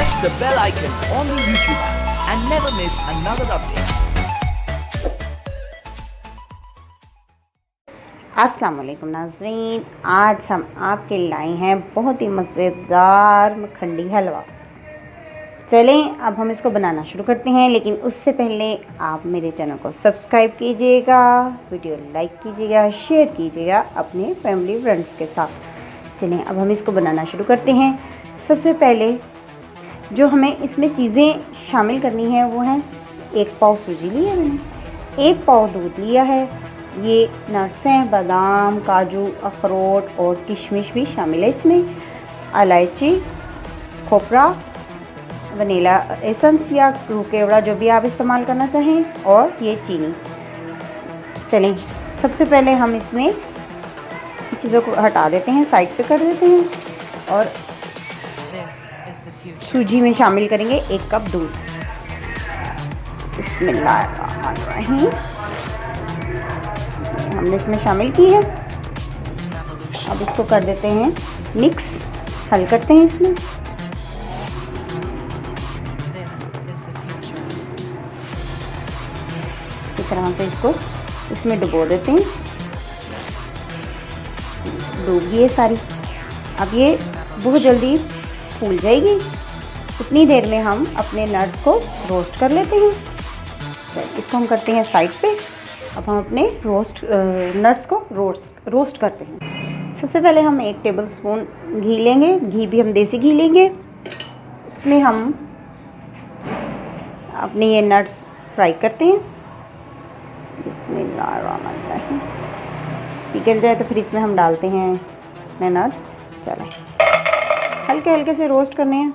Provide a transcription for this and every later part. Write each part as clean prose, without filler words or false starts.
press the bell icon on the YouTube app and never miss another update. अस्सलाम वालेकुम नाज़रीन, आज हम आपके लाए हैं बहुत ही मज़ेदार मखंडी हलवा। चलें अब हम इसको बनाना शुरू करते हैं, लेकिन उससे पहले आप मेरे चैनल को सब्सक्राइब कीजिएगा, वीडियो लाइक कीजिएगा, शेयर कीजिएगा अपने फैमिली फ्रेंड्स के साथ। चलें अब हम इसको बनाना शुरू करते हैं। सबसे पहले जो हमें इसमें चीज़ें शामिल करनी है वो हैं, 1 पाव सूजी ली है मैंने, 1 पाव दूध लिया है, ये नट्स हैं, बादाम, काजू, अखरोट और किशमिश भी शामिल है इसमें, इलायची, खोपरा, वनीला एसेंस या केवड़ा जो भी आप इस्तेमाल करना चाहें, और ये चीनी। चलें सबसे पहले हम इसमें चीज़ों को हटा देते हैं, साइड पे कर देते हैं और सूजी में शामिल करेंगे 1 कप दूध। बिस्मिल्लाहिर्रहमानिर्रहीम, हमने इसमें शामिल की है। अब इसको कर देते हैं मिक्स, हल करते हैं इसमें। इस तरह से इसको इसमें डुबो देते हैं, डूब गई है सारी। अब ये बहुत जल्दी फूल जाएगी, उतनी देर में हम अपने नट्स को रोस्ट कर लेते हैं। इसको हम करते हैं साइड पे। अब हम अपने नट्स को रोस्ट करते हैं। सबसे पहले हम 1 टेबलस्पून घी लेंगे, घी भी हम देसी घी लेंगे। उसमें हम अपने ये नट्स फ्राई करते हैं। बिस्मिल्लाहिर्रहमानिर्रहीम, पिघल जाए तो फिर इसमें हम डालते हैं अपने नट्स। चलें हल्के हल्के से रोस्ट करने हैं।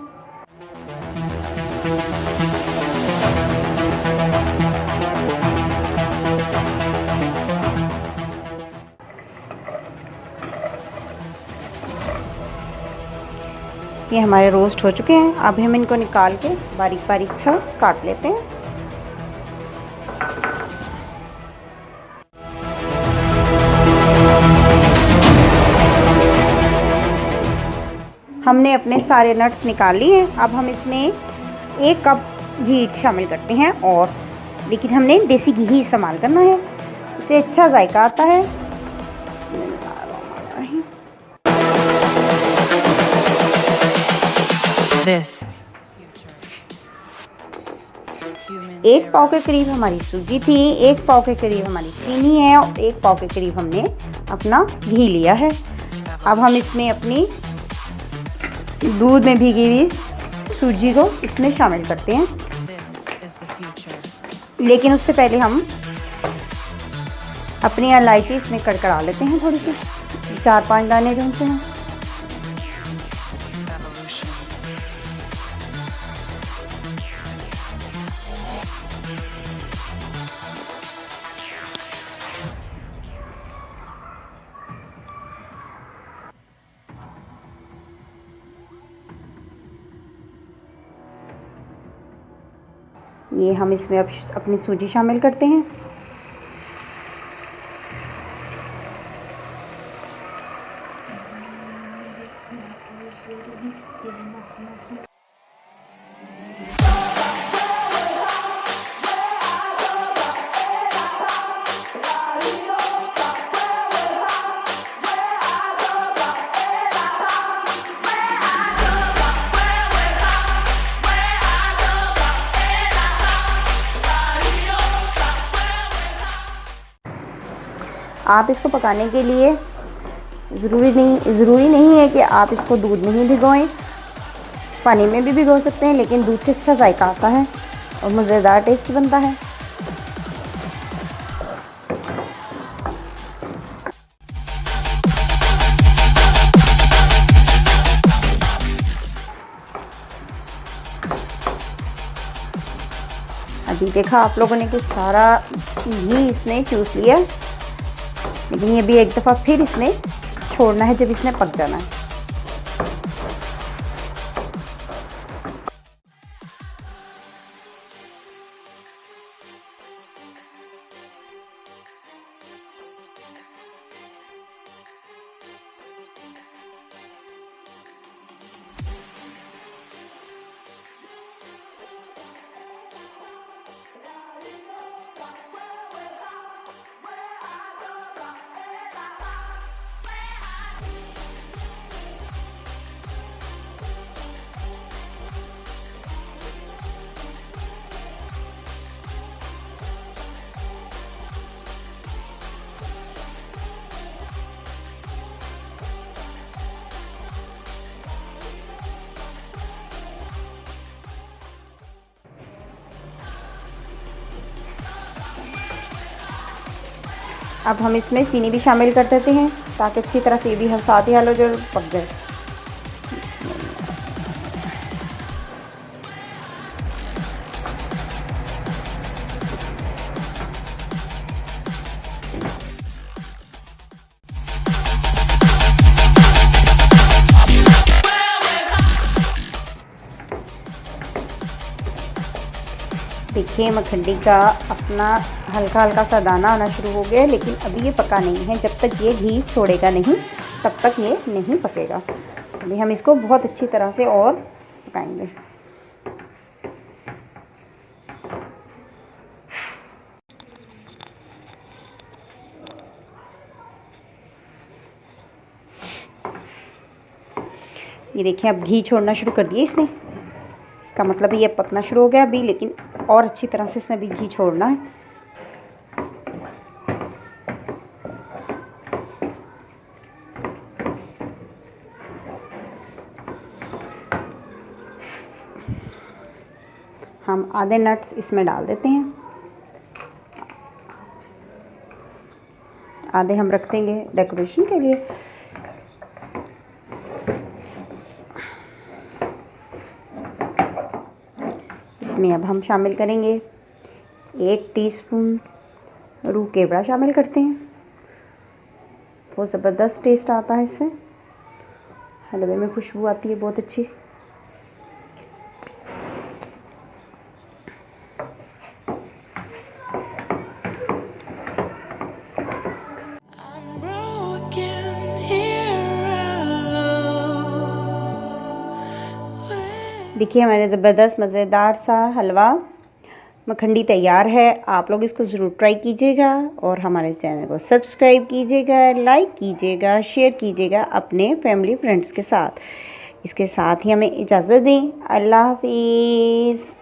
ये हमारे रोस्ट हो चुके हैं। अब हम इनको निकाल के बारीक बारीक सा काट लेते हैं। हमने अपने सारे नट्स निकाल लिए हैं। अब हम इसमें 1 कप घी शामिल करते हैं, और लेकिन हमने देसी घी ही इस्तेमाल करना है, इससे अच्छा जायका आता है। 1 पाव के करीब हमारी सूजी थी, 1 पाव के करीब हमारी चीनी है, और 1 पाव के करीब हमने अपना घी लिया है। अब हम इसमें अपनी दूध में भीगी हुई सूजी को इसमें शामिल करते हैं, लेकिन उससे पहले हम अपनी इलायची इसमें कड़कड़ा लेते हैं, थोड़ी सी 4-5 दाने जो होते हैं। ये हम इसमें अब अपनी सूजी शामिल करते हैं। आप इसको पकाने के लिए ज़रूरी नहीं है कि आप इसको दूध में ही भिगोएं, पानी में भी भिगो सकते हैं, लेकिन दूध से अच्छा जायका आता है और मज़ेदार टेस्ट बनता है। अभी देखा आप लोगों ने कि सारा घी इसने चूस लिया, लेकिन ये भी एक दफ़ा फिर इसने छोड़ना है जब इसने पक जाना है। अब हम इसमें चीनी भी शामिल कर देते हैं ताकि अच्छी तरह से ये भी हम साथ ही हलो जो पक जाए। देखिए मखनी का अपना हल्का हल्का सा दाना आना शुरू हो गया है, लेकिन अभी ये पका नहीं है। जब तक ये घी छोड़ेगा नहीं तब तक ये नहीं पकेगा। अभी हम इसको बहुत अच्छी तरह से और पकाएंगे। ये देखिए अब घी छोड़ना शुरू कर दिया इसने, इसका मतलब ये पकना शुरू हो गया अभी, लेकिन और अच्छी तरह से इसने भी घी छोड़ना है। हम आधे नट्स इसमें डाल देते हैं, आधे हम रख देंगे डेकोरेशन के लिए। इसमें अब हम शामिल करेंगे 1 टीस्पून रूह केवड़ा शामिल करते हैं। बहुत ज़बरदस्त टेस्ट आता है इससे, हलवे में खुशबू आती है बहुत अच्छी। देखिए हमारे ज़बरदस्त मज़ेदार सा हलवा मखनी तैयार है। आप लोग इसको ज़रूर ट्राई कीजिएगा और हमारे चैनल को सब्सक्राइब कीजिएगा, लाइक कीजिएगा, शेयर कीजिएगा अपने फैमिली फ्रेंड्स के साथ। इसके साथ ही हमें इजाज़त दें। अल्लाह हाफिज़।